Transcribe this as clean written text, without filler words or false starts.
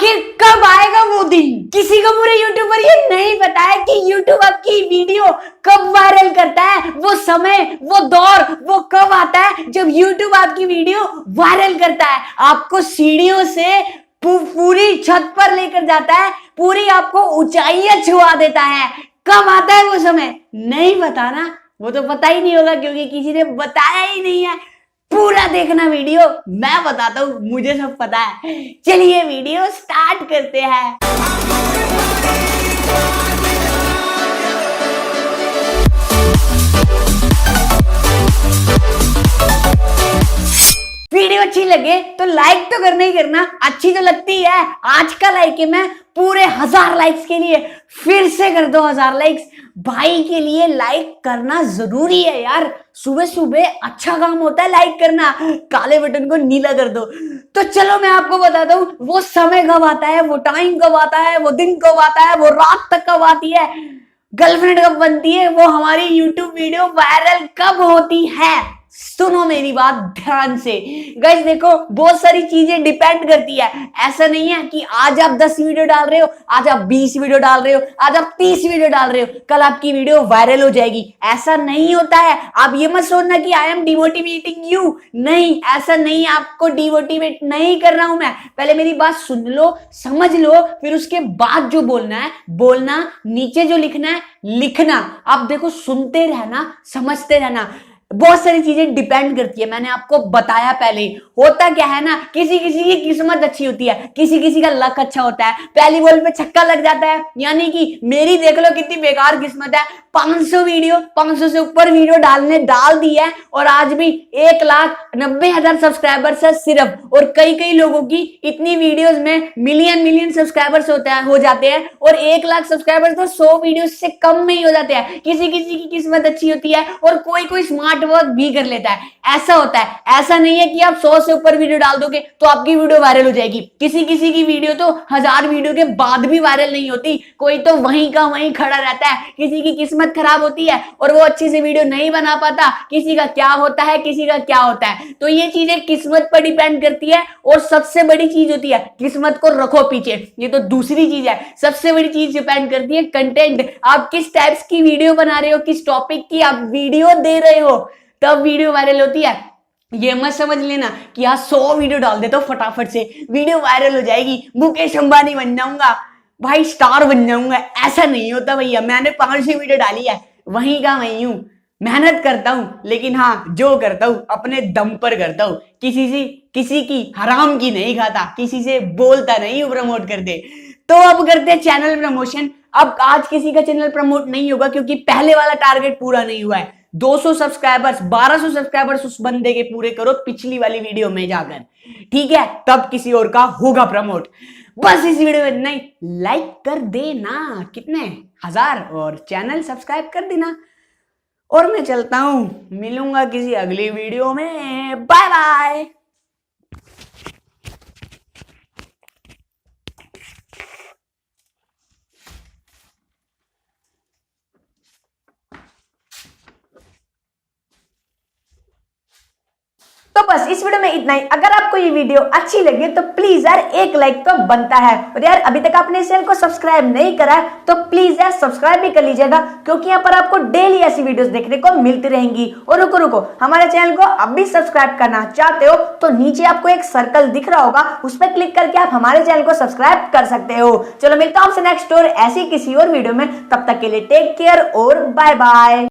आखिर कब आएगा वो दिन? किसी को पूरे यूट्यूब पर ये नहीं पता है कि यूट्यूब आपकी वीडियो कब वायरल करता है। वो समय, वो दौर, वो कब आता है जब यूट्यूब आपकी वीडियो वायरल करता है, आपको सीढ़ियों से पूरी छत पर लेकर जाता है, पूरी आपको ऊंचाइयां छुआ देता है। कब आता है वो समय? नहीं पता ना, वो तो पता ही नहीं होगा क्योंकि किसी ने बताया ही नहीं है। पूरा देखना वीडियो, मैं बताता हूं, मुझे सब पता है। चलिए वीडियो स्टार्ट करते हैं। वीडियो अच्छी लगे तो लाइक तो करना ही करना, अच्छी तो लगती है। आज का लाइक है मैं पूरे 1000 लाइक्स के लिए, फिर से कर दो 1000 लाइक्स। भाई के लिए लाइक करना जरूरी है यार, सुबह सुबह अच्छा काम होता है लाइक करना। काले बटन को नीला कर दो। तो चलो मैं आपको बताता हूँ वो समय कब आता है, वो टाइम कब आता है, वो दिन कब आता है, वो रात तक कब आती है, गर्लफ्रेंड कब बनती है, वो हमारी यूट्यूब वीडियो वायरल कब होती है। सुनो मेरी बात ध्यान से गाइस, देखो बहुत सारी चीजें डिपेंड करती है। ऐसा नहीं है कि आज आप 10 वीडियो डाल रहे हो, आज आप 20 वीडियो डाल रहे हो, आज आप 30 वीडियो डाल रहे हो, कल आपकी वीडियो वायरल हो जाएगी। ऐसा नहीं होता है। आप ये मत सोचना कि आई एम डिमोटिवेटिंग यू, नहीं ऐसा नहीं, आपको डिमोटिवेट नहीं कर रहा हूं मैं। पहले मेरी बात सुन लो, समझ लो, फिर उसके बाद जो बोलना है बोलना, नीचे जो लिखना है लिखना। आप देखो, सुनते रहना, समझते रहना। बहुत सारी चीजें डिपेंड करती है, मैंने आपको बताया पहले। होता क्या है ना, किसी किसी की किस्मत अच्छी होती है, किसी किसी का लक अच्छा होता है, पहली बॉल पे छक्का लग जाता है। यानी कि मेरी देख लो कितनी बेकार किस्मत है, 500 वीडियो, 500 से ऊपर वीडियो डाल दी है और आज भी 1,90,000 सब्सक्राइबर्स है सिर्फ। और कई कई लोगों की इतनी वीडियोस में मिलियन सब्सक्राइबर्स हो जाते हैं, और 1 लाख सब्सक्राइबर्स तो 100 वीडियो से कम में ही हो जाते हैं। किसी किसी की किस्मत अच्छी होती है और कोई कोई स्मार्ट वर्क भी कर लेता है। ऐसा होता है, ऐसा नहीं है कि आप 100 से ऊपर वीडियो डाल दोगे तो आपकी वीडियो वायरल हो जाएगी। किसी किसी की वीडियो तो 1000 वीडियो के बाद भी वायरल नहीं होती, कोई तो वहीं का वहीं खड़ा रहता है। किसी की किस्मत खराब होती है और वो अच्छी से वीडियो नहीं बना पाता। किसी का क्या होता है, किसी का क्या होता है। तो ये चीजें किस्मत पर डिपेंड करती है। और सबसे बड़ी चीज होती है, किस्मत को रखो पीछे, ये तो दूसरी चीज है। सबसे बड़ी चीज डिपेंड करती है कंटेंट। आप किस टाइप्स की वीडियो बना रहे हो, किस टॉपिक की आप वीडियो दे रहे हो, तब वीडियो वायरल होती है। ये मत समझ लेना कि यार 100 वीडियो डाल देता हूं फटाफट से वीडियो वायरल हो जाएगी, मुकेश अंबानी बन जाऊंगा, भाई स्टार बन जाऊंगा। ऐसा नहीं होता भैया। मैंने 500 वीडियो डाली है, वहीं का वहीं हूं, मेहनत करता हूं, लेकिन हाँ जो करता हूं अपने दम पर करता हूं। किसी की हराम की नहीं खाता, किसी से बोलता नहीं हूं प्रमोट करते। तो अब करते हैं चैनल प्रमोशन। अब आज किसी का चैनल प्रमोट नहीं होगा क्योंकि पहले वाला टारगेट पूरा नहीं हुआ है। 200 सब्सक्राइबर्स, 1200 सब्सक्राइबर्स उस बंदे के पूरे करो पिछली वाली वीडियो में जाकर, ठीक है? तब किसी और का होगा प्रमोट। बस इस वीडियो में नहीं, लाइक कर देना, कितने 1000, और चैनल सब्सक्राइब कर देना। और मैं चलता हूं, मिलूंगा किसी अगली वीडियो में। Bye bye. तो बस इस वीडियो में इतना ही। अगर आपको ये वीडियो अच्छी लगी तो प्लीज यार एक लाइक तो बनता है। और यार अभी तक आपने चैनल को सब्सक्राइब नहीं करा है तो प्लीज यार सब्सक्राइब भी कर लीजिएगा, क्योंकि यहाँ पर आपको डेली ऐसी वीडियोस देखने को मिलती रहेंगी। और रुको हमारे चैनल को अब भी सब्सक्राइब करना चाहते हो तो नीचे आपको एक सर्कल दिख रहा होगा, उस पर क्लिक करके आप हमारे चैनल को सब्सक्राइब कर सकते हो। चलो मिलता हूं आपसे नेक्स्ट और ऐसी किसी और वीडियो में, तब तक के लिए टेक केयर और बाय बाय।